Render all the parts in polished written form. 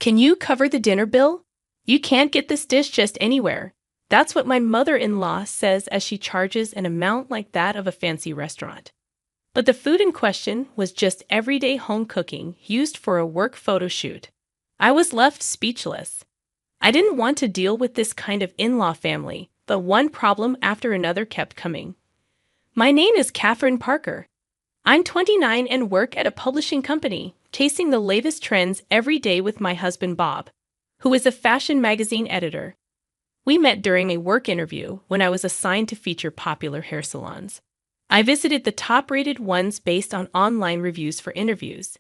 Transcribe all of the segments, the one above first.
Can you cover the dinner bill? You can't get this dish just anywhere. That's what my mother-in-law says as she charges an amount like that of a fancy restaurant. But the food in question was just everyday home cooking used for a work photo shoot. I was left speechless. I didn't want to deal with this kind of in-law family, but one problem after another kept coming. My name is Catherine Parker. I'm 29 and work at a publishing company, chasing the latest trends every day with my husband Bob, who is a fashion magazine editor. We met during a work interview when I was assigned to feature popular hair salons. I visited the top-rated ones based on online reviews for interviews.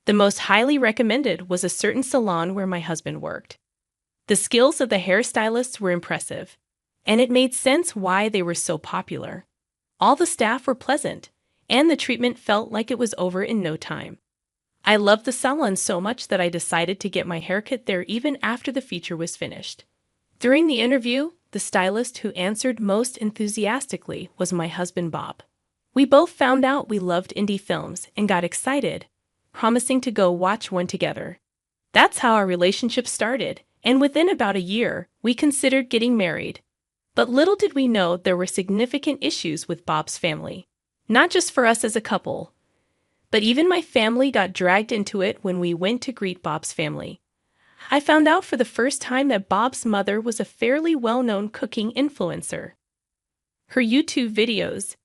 The most highly recommended was a certain salon where my husband worked. The skills of the hairstylists were impressive, and it made sense why they were so popular. All the staff were pleasant, and the treatment felt like it was over in no time. I loved the salon so much that I decided to get my haircut there even after the feature was finished. During the interview, the stylist who answered most enthusiastically was my husband Bob. We both found out we loved indie films and got excited, promising to go watch one together. That's how our relationship started, and within about a year, we considered getting married. But little did we know there were significant issues with Bob's family. Not just for us as a couple, but even my family got dragged into it when we went to greet Bob's family. I found out for the first time that Bob's mother was a fairly well-known cooking influencer. Her YouTube videos,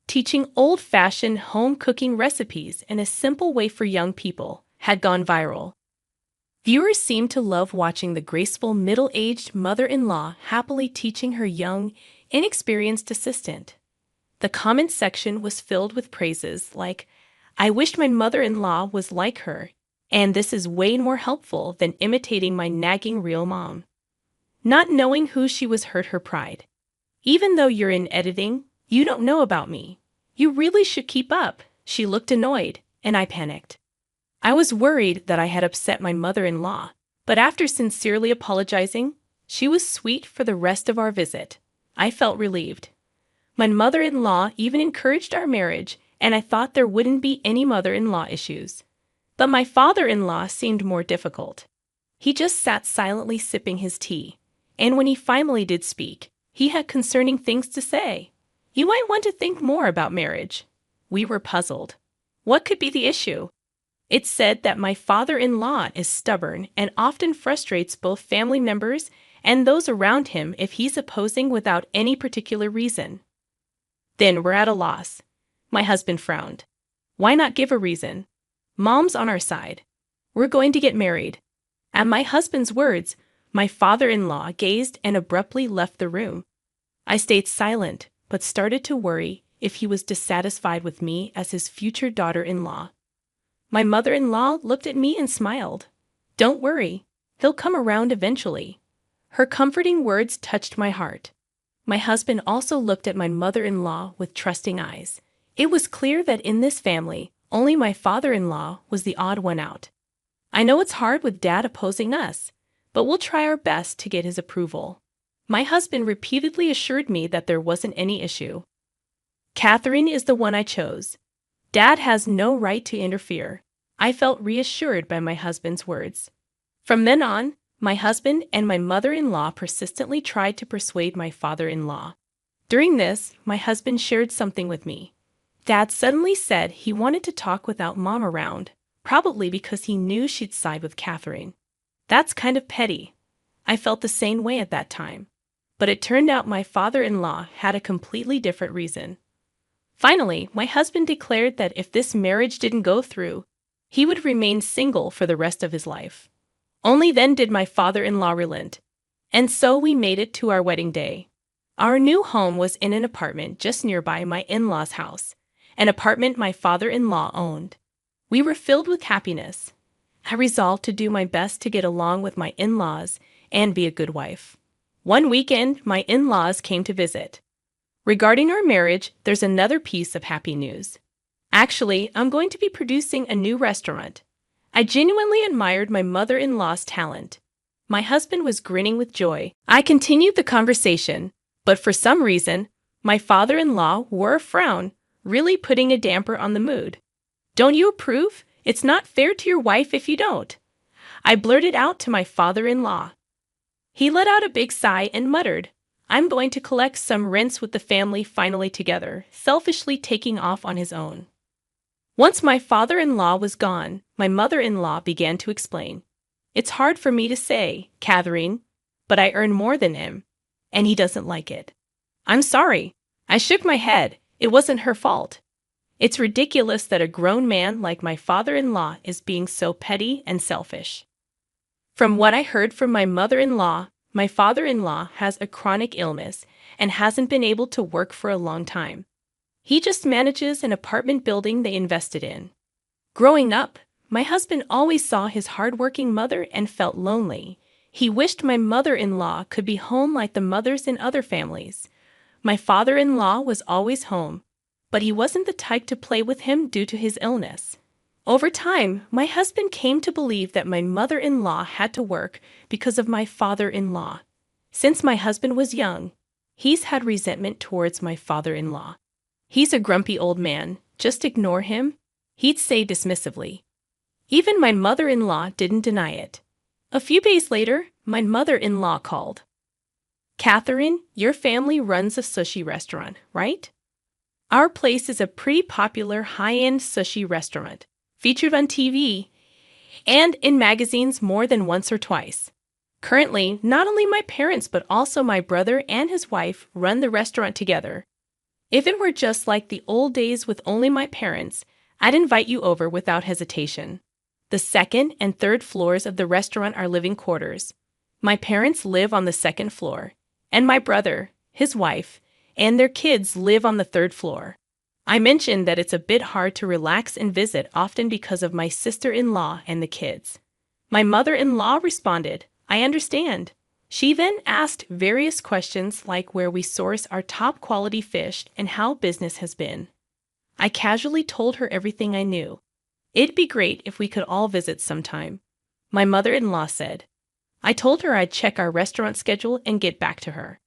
teaching old-fashioned home cooking recipes in a simple way for young people, had gone viral. Viewers seemed to love watching the graceful middle-aged mother-in-law happily teaching her young, inexperienced assistant. The comment section was filled with praises like, "I wished my mother-in-law was like her, and this is way more helpful than imitating my nagging real mom." Not knowing who she was hurt her pride. "Even though you're in editing, you don't know about me. You really should keep up." She looked annoyed, and I panicked. I was worried that I had upset my mother-in-law, but after sincerely apologizing, she was sweet for the rest of our visit. I felt relieved. My mother-in-law even encouraged our marriage, and I thought there wouldn't be any mother-in-law issues. But my father-in-law seemed more difficult. He just sat silently sipping his tea, and when he finally did speak, he had concerning things to say. "You might want to think more about marriage." We were puzzled. What could be the issue? It said that my father-in-law is stubborn and often frustrates both family members and those around him if he's opposing without any particular reason. Then we're at a loss. My husband frowned. Why not give a reason? Mom's on our side. We're going to get married. At my husband's words, my father-in-law gazed and abruptly left the room. I stayed silent, but started to worry if he was dissatisfied with me as his future daughter-in-law. My mother-in-law looked at me and smiled. "Don't worry, he'll come around eventually." Her comforting words touched my heart. My husband also looked at my mother-in-law with trusting eyes. It was clear that in this family, only my father-in-law was the odd one out. I know it's hard with Dad opposing us, but we'll try our best to get his approval. My husband repeatedly assured me that there wasn't any issue. Catherine is the one I chose. Dad has no right to interfere. I felt reassured by my husband's words. From then on, my husband and my mother-in-law persistently tried to persuade my father-in-law. During this, my husband shared something with me. Dad suddenly said he wanted to talk without Mom around, probably because he knew she'd side with Catherine. That's kind of petty. I felt the same way at that time. But it turned out my father-in-law had a completely different reason. Finally, my husband declared that if this marriage didn't go through, he would remain single for the rest of his life. Only then did my father-in-law relent, and so we made it to our wedding day. Our new home was in an apartment just nearby my in-laws' house, an apartment my father-in-law owned. We were filled with happiness. I resolved to do my best to get along with my in-laws and be a good wife. One weekend, my in-laws came to visit. Regarding our marriage, there's another piece of happy news. Actually, I'm going to be producing a new restaurant. I genuinely admired my mother-in-law's talent. My husband was grinning with joy. I continued the conversation, but for some reason, my father-in-law wore a frown, really putting a damper on the mood. "Don't you approve? It's not fair to your wife if you don't." I blurted out to my father-in-law. He let out a big sigh and muttered, "I'm going to collect some rents with the family finally together," selfishly taking off on his own. Once my father-in-law was gone, my mother-in-law began to explain. "It's hard for me to say, Catherine, but I earn more than him, and he doesn't like it." "I'm sorry." I shook my head. It wasn't her fault. It's ridiculous that a grown man like my father-in-law is being so petty and selfish. From what I heard from my mother-in-law, my father-in-law has a chronic illness and hasn't been able to work for a long time. He just manages an apartment building they invested in. Growing up, my husband always saw his hard-working mother and felt lonely. He wished my mother-in-law could be home like the mothers in other families. My father-in-law was always home, but he wasn't the type to play with him due to his illness. Over time, my husband came to believe that my mother-in-law had to work because of my father-in-law. Since my husband was young, he's had resentment towards my father-in-law. "He's a grumpy old man, just ignore him," he'd say dismissively. Even my mother-in-law didn't deny it. A few days later, my mother-in-law called. "Catherine, your family runs a sushi restaurant, right?" "Our place is a pretty popular high-end sushi restaurant, featured on TV and in magazines more than once or twice. Currently, not only my parents but also my brother and his wife run the restaurant together. If it were just like the old days with only my parents, I'd invite you over without hesitation. The second and third floors of the restaurant are living quarters. My parents live on the second floor, and my brother, his wife, and their kids live on the third floor." I mentioned that it's a bit hard to relax and visit often because of my sister-in-law and the kids. My mother-in-law responded, "I understand." She then asked various questions like where we source our top-quality fish and how business has been. I casually told her everything I knew. "It'd be great if we could all visit sometime," my mother-in-law said. I told her I'd check our restaurant schedule and get back to her.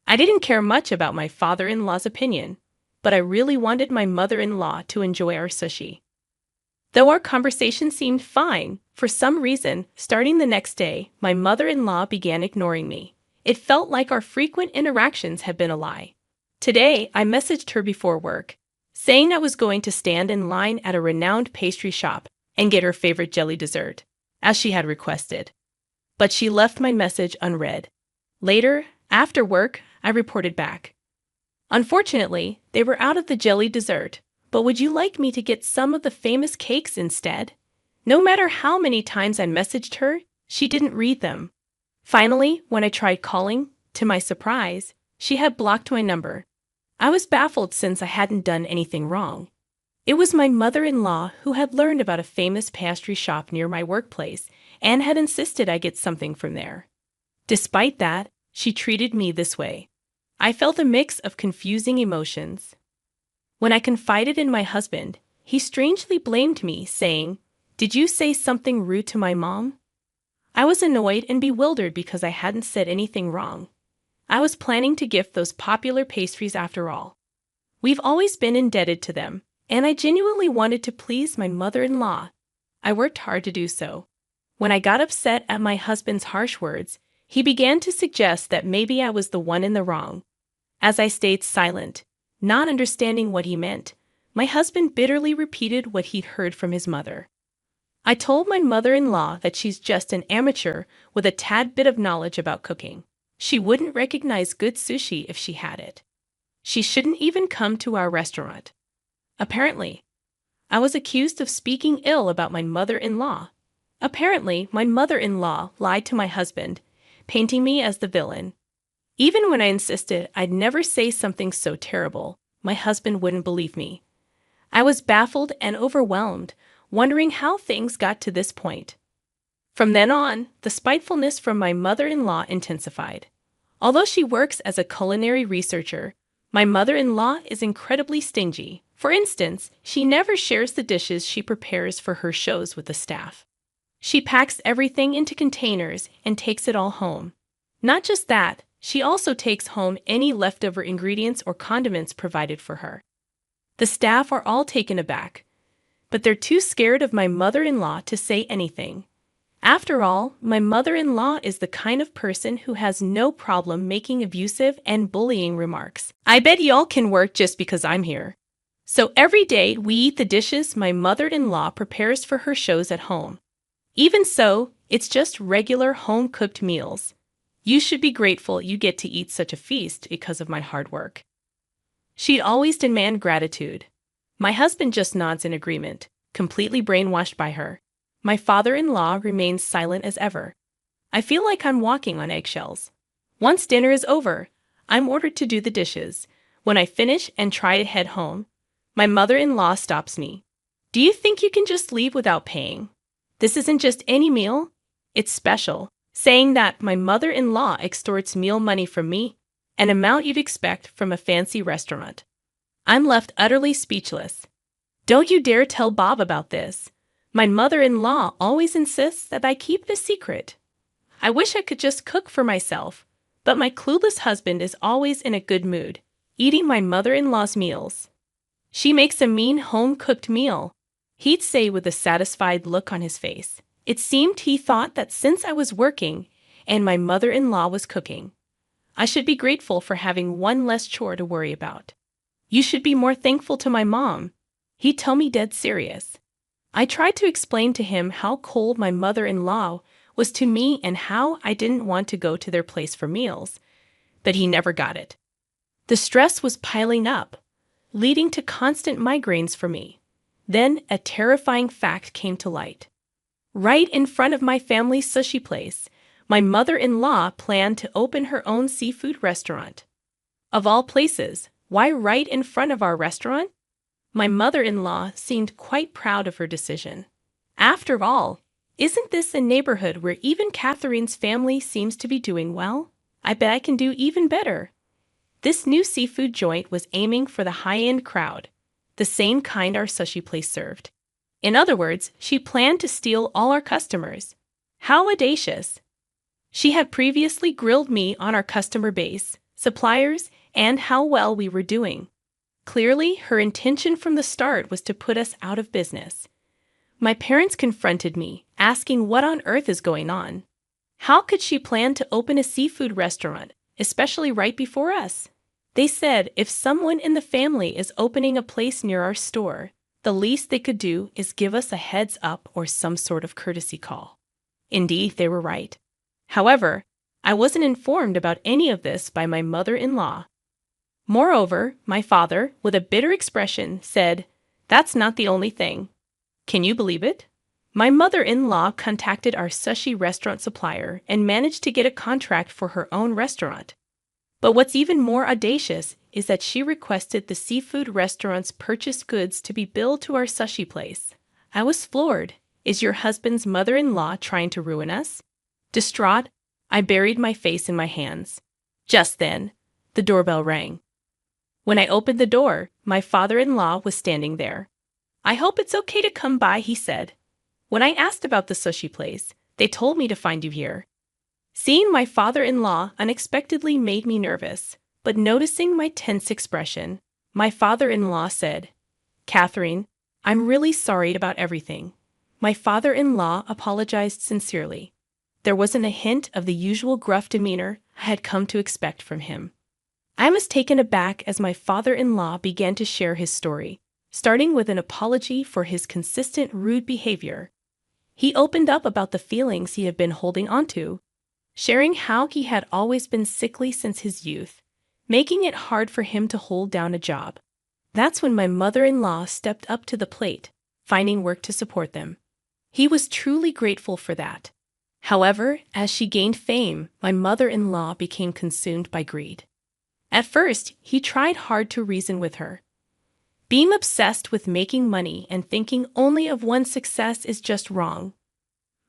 I didn't care much about my father-in-law's opinion, but I really wanted my mother-in-law to enjoy our sushi. Though our conversation seemed fine, for some reason, starting the next day, my mother-in-law began ignoring me. It felt like our frequent interactions had been a lie. Today, I messaged her before work, saying I was going to stand in line at a renowned pastry shop and get her favorite jelly dessert, as she had requested. But she left my message unread. Later, after work, I reported back. "Unfortunately, they were out of the jelly dessert, but would you like me to get some of the famous cakes instead?" No matter how many times I messaged her, she didn't read them. Finally, when I tried calling, to my surprise, she had blocked my number. I was baffled since I hadn't done anything wrong. It was my mother-in-law who had learned about a famous pastry shop near my workplace and had insisted I get something from there. Despite that, she treated me this way. I felt a mix of confusing emotions. When I confided in my husband, he strangely blamed me, saying, "Did you say something rude to my mom?" I was annoyed and bewildered because I hadn't said anything wrong. I was planning to gift those popular pastries after all. We've always been indebted to them, and I genuinely wanted to please my mother-in-law. I worked hard to do so. When I got upset at my husband's harsh words, he began to suggest that maybe I was the one in the wrong. As I stayed silent, not understanding what he meant, my husband bitterly repeated what he'd heard from his mother. I told my mother-in-law that she's just an amateur with a tad bit of knowledge about cooking. She wouldn't recognize good sushi if she had it. She shouldn't even come to our restaurant. Apparently, I was accused of speaking ill about my mother-in-law. Apparently, my mother-in-law lied to my husband, painting me as the villain. Even when I insisted I'd never say something so terrible, my husband wouldn't believe me. I was baffled and overwhelmed, wondering how things got to this point. From then on, the spitefulness from my mother-in-law intensified. Although she works as a culinary researcher, my mother-in-law is incredibly stingy. For instance, she never shares the dishes she prepares for her shows with the staff. She packs everything into containers and takes it all home. Not just that, she also takes home any leftover ingredients or condiments provided for her. The staff are all taken aback, but they're too scared of my mother-in-law to say anything. After all, my mother-in-law is the kind of person who has no problem making abusive and bullying remarks. I bet y'all can work just because I'm here. So every day we eat the dishes my mother-in-law prepares for her shows at home. Even so, it's just regular home-cooked meals. You should be grateful you get to eat such a feast because of my hard work. She'd always demand gratitude. My husband just nods in agreement, completely brainwashed by her. My father-in-law remains silent as ever. I feel like I'm walking on eggshells. Once dinner is over, I'm ordered to do the dishes. When I finish and try to head home, my mother-in-law stops me. Do you think you can just leave without paying? This isn't just any meal, it's special, saying that my mother-in-law extorts meal money from me, an amount you'd expect from a fancy restaurant. I'm left utterly speechless. Don't you dare tell Bob about this. My mother-in-law always insists that I keep this secret. I wish I could just cook for myself, but my clueless husband is always in a good mood, eating my mother-in-law's meals. She makes a mean home-cooked meal, he'd say with a satisfied look on his face. It seemed he thought that since I was working and my mother-in-law was cooking, I should be grateful for having one less chore to worry about. You should be more thankful to my mom, he'd tell me dead serious. I tried to explain to him how cold my mother-in-law was to me and how I didn't want to go to their place for meals, but he never got it. The stress was piling up, leading to constant migraines for me. Then a terrifying fact came to light. Right in front of my family's sushi place, my mother-in-law planned to open her own seafood restaurant. Of all places, why right in front of our restaurant? My mother-in-law seemed quite proud of her decision. After all, isn't this a neighborhood where even Catherine's family seems to be doing well? I bet I can do even better. This new seafood joint was aiming for the high-end crowd, the same kind our sushi place served. In other words, she planned to steal all our customers. How audacious! She had previously grilled me on our customer base, suppliers, and how well we were doing. Clearly, her intention from the start was to put us out of business. My parents confronted me, asking what on earth is going on. How could she plan to open a seafood restaurant, especially right before us? They said if someone in the family is opening a place near our store, the least they could do is give us a heads up or some sort of courtesy call. Indeed, they were right. However, I wasn't informed about any of this by my mother-in-law. Moreover, my father, with a bitter expression, said, "That's not the only thing." Can you believe it? My mother-in-law contacted our sushi restaurant supplier and managed to get a contract for her own restaurant. But what's even more audacious is that she requested the seafood restaurant's purchased goods to be billed to our sushi place. I was floored. Is your husband's mother-in-law trying to ruin us? Distraught, I buried my face in my hands. Just then, the doorbell rang. When I opened the door, my father-in-law was standing there. "I hope it's okay to come by," he said. "When I asked about the sushi place, they told me to find you here." Seeing my father-in-law unexpectedly made me nervous, but noticing my tense expression, my father-in-law said, "Catherine, I'm really sorry about everything." My father-in-law apologized sincerely. There wasn't a hint of the usual gruff demeanor I had come to expect from him. I was taken aback as my father-in-law began to share his story, starting with an apology for his consistent rude behavior. He opened up about the feelings he had been holding onto, sharing how he had always been sickly since his youth, making it hard for him to hold down a job. That's when my mother-in-law stepped up to the plate, finding work to support them. He was truly grateful for that. However, as she gained fame, my mother-in-law became consumed by greed. At first, he tried hard to reason with her. Being obsessed with making money and thinking only of one's success is just wrong.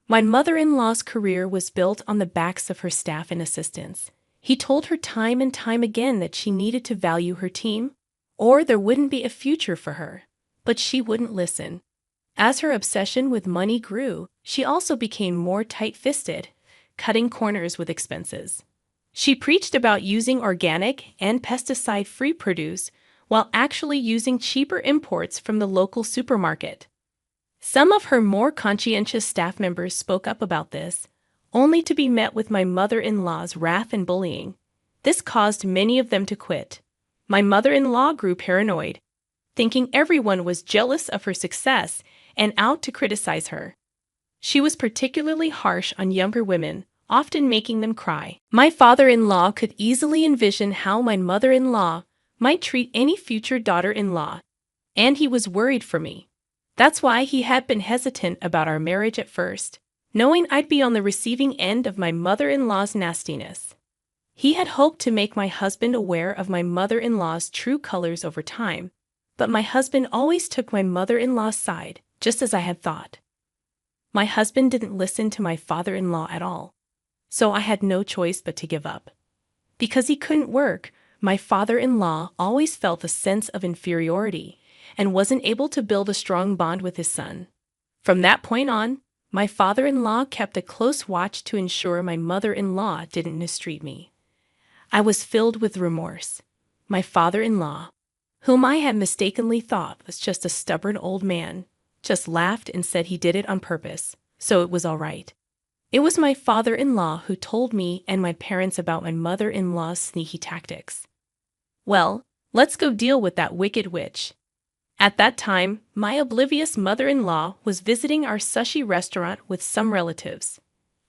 My mother-in-law's career was built on the backs of her staff and assistants. He told her time and time again that she needed to value her team, or there wouldn't be a future for her. But she wouldn't listen. As her obsession with money grew, she also became more tight-fisted, cutting corners with expenses. She preached about using organic and pesticide-free produce while actually using cheaper imports from the local supermarket. Some of her more conscientious staff members spoke up about this, only to be met with my mother-in-law's wrath and bullying. This caused many of them to quit. My mother-in-law grew paranoid, thinking everyone was jealous of her success and out to criticize her. She was particularly harsh on younger women, often making them cry. My father-in-law could easily envision how my mother-in-law might treat any future daughter-in-law, and he was worried for me. That's why he had been hesitant about our marriage at first, knowing I'd be on the receiving end of my mother-in-law's nastiness. He had hoped to make my husband aware of my mother-in-law's true colors over time, but my husband always took my mother-in-law's side, just as I had thought. My husband didn't listen to my father-in-law at all, so I had no choice but to give up. Because he couldn't work, my father-in-law always felt a sense of inferiority and wasn't able to build a strong bond with his son. From that point on, my father-in-law kept a close watch to ensure my mother-in-law didn't mistreat me. I was filled with remorse. My father-in-law, whom I had mistakenly thought was just a stubborn old man, just laughed and said he did it on purpose, so it was all right. It was my father-in-law who told me and my parents about my mother-in-law's sneaky tactics. Well, let's go deal with that wicked witch. At that time, my oblivious mother-in-law was visiting our sushi restaurant with some relatives.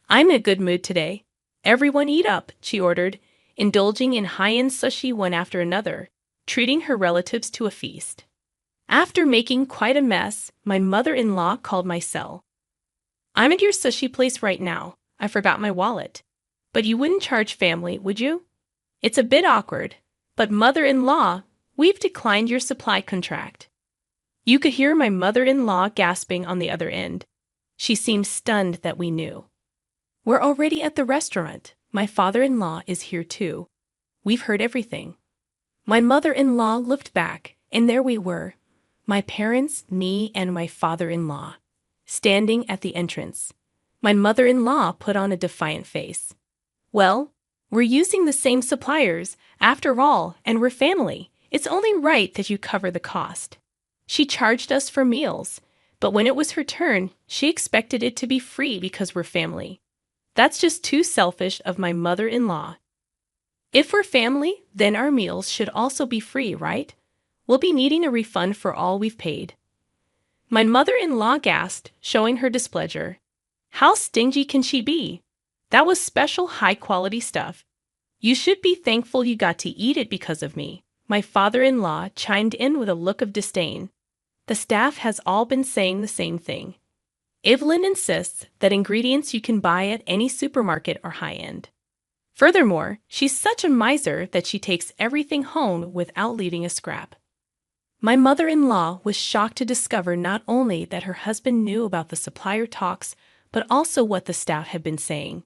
"I'm in a good mood today. Everyone eat up," she ordered, indulging in high-end sushi one after another, treating her relatives to a feast. After making quite a mess, my mother-in-law called my cell. "I'm at your sushi place right now. I forgot my wallet. But you wouldn't charge family, would you? It's a bit awkward, but mother-in-law, we've declined your supply contract." You could hear my mother-in-law gasping on the other end. She seemed stunned that we knew. "We're already at the restaurant. My father-in-law is here too. We've heard everything." My mother-in-law looked back, and there we were, my parents, me, and my father-in-law, standing at the entrance. My mother-in-law put on a defiant face. "Well, we're using the same suppliers, after all, and we're family. It's only right that you cover the cost." She charged us for meals, but when it was her turn, she expected it to be free because we're family. That's just too selfish of my mother-in-law. If we're family, then our meals should also be free, right? We'll be needing a refund for all we've paid. My mother-in-law gasped, showing her displeasure. How stingy can she be? That was special high-quality stuff. You should be thankful you got to eat it because of me. My father-in-law chimed in with a look of disdain. The staff has all been saying the same thing. Evelyn insists that ingredients you can buy at any supermarket are high-end. Furthermore, she's such a miser that she takes everything home without leaving a scrap. My mother-in-law was shocked to discover not only that her husband knew about the supplier talks, but also what the staff had been saying.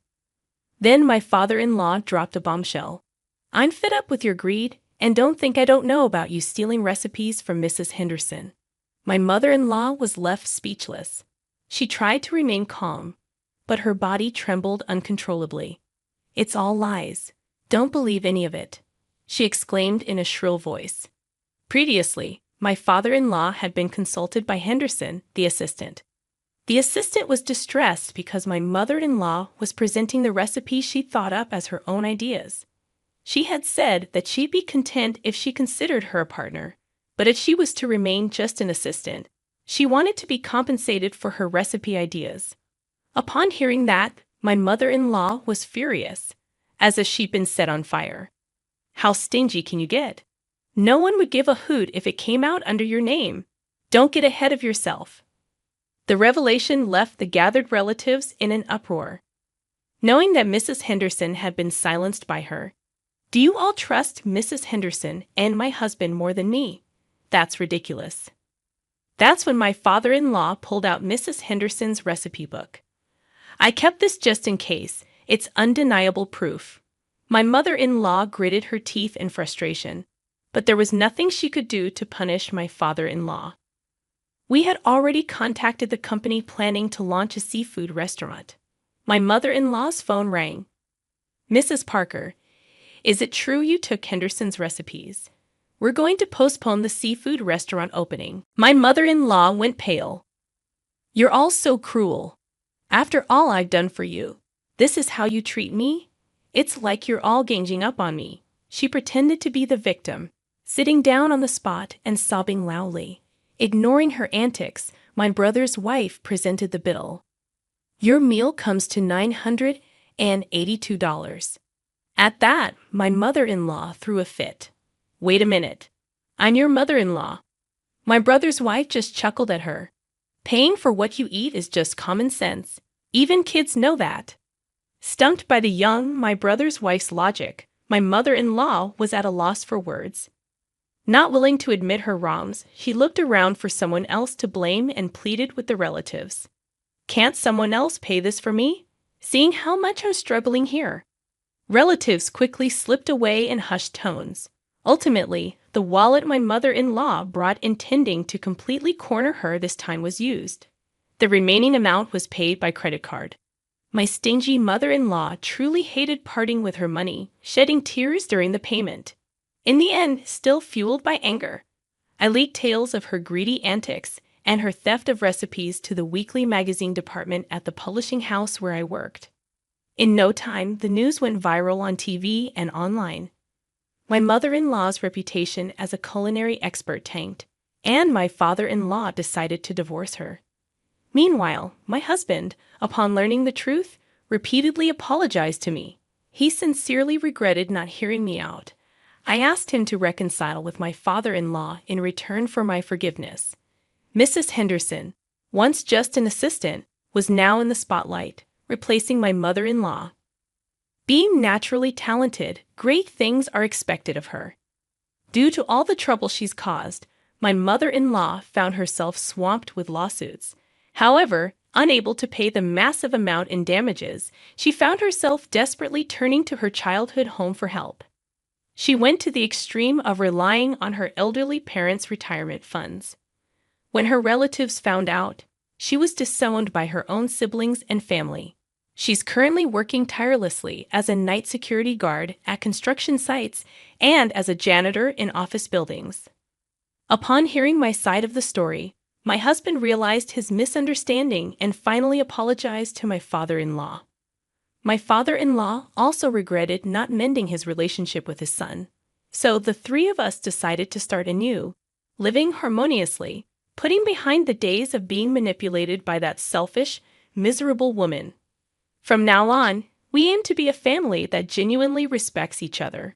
Then my father-in-law dropped a bombshell. "I'm fed up with your greed, and don't think I don't know about you stealing recipes from Mrs. Henderson." My mother-in-law was left speechless. She tried to remain calm, but her body trembled uncontrollably. "It's all lies. Don't believe any of it," she exclaimed in a shrill voice. Previously, my father-in-law had been consulted by Henderson, the assistant. The assistant was distressed because my mother-in-law was presenting the recipes she'd thought up as her own ideas. She had said that she'd be content if she considered her a partner, but if she was to remain just an assistant, she wanted to be compensated for her recipe ideas. Upon hearing that, my mother-in-law was furious, as if she'd been set on fire. "How stingy can you get? No one would give a hoot if it came out under your name. Don't get ahead of yourself." The revelation left the gathered relatives in an uproar. Knowing that Mrs. Henderson had been silenced by her, "Do you all trust Mrs. Henderson and my husband more than me? That's ridiculous." That's when my father-in-law pulled out Mrs. Henderson's recipe book. "I kept this just in case. It's undeniable proof." My mother-in-law gritted her teeth in frustration, but there was nothing she could do to punish my father-in-law. We had already contacted the company planning to launch a seafood restaurant. My mother-in-law's phone rang. "Mrs. Parker, is it true you took Henderson's recipes? We're going to postpone the seafood restaurant opening." My mother-in-law went pale. You're all so cruel. After all I've done for you, this is how you treat me? It's like you're all ganging up on me. She pretended to be the victim, sitting down on the spot and sobbing loudly. Ignoring her antics, my brother's wife presented the bill. Your meal comes to $982. At that, my mother-in-law threw a fit. Wait a minute. I'm your mother-in-law. My brother's wife just chuckled at her. Paying for what you eat is just common sense. Even kids know that. Stumped by my brother's wife's logic, my mother-in-law was at a loss for words. Not willing to admit her wrongs, she looked around for someone else to blame and pleaded with the relatives. Can't someone else pay this for me? Seeing how much I'm struggling here. Relatives quickly slipped away in hushed tones. Ultimately, the wallet my mother-in-law brought intending to completely corner her this time was used. The remaining amount was paid by credit card. My stingy mother-in-law truly hated parting with her money, shedding tears during the payment. In the end, still fueled by anger, I leaked tales of her greedy antics and her theft of recipes to the weekly magazine department at the publishing house where I worked. In no time, the news went viral on TV and online. My mother-in-law's reputation as a culinary expert tanked, and my father-in-law decided to divorce her. Meanwhile, my husband, upon learning the truth, repeatedly apologized to me. He sincerely regretted not hearing me out. I asked him to reconcile with my father-in-law in return for my forgiveness. Mrs. Henderson, once just an assistant, was now in the spotlight, replacing my mother-in-law. Being naturally talented, great things are expected of her. Due to all the trouble she's caused, my mother-in-law found herself swamped with lawsuits. However, unable to pay the massive amount in damages, she found herself desperately turning to her childhood home for help. She went to the extreme of relying on her elderly parents' retirement funds. When her relatives found out, she was disowned by her own siblings and family. She's currently working tirelessly as a night security guard at construction sites and as a janitor in office buildings. Upon hearing my side of the story, my husband realized his misunderstanding and finally apologized to my father-in-law. My father-in-law also regretted not mending his relationship with his son. So the three of us decided to start anew, living harmoniously, putting behind the days of being manipulated by that selfish, miserable woman. From now on, we aim to be a family that genuinely respects each other.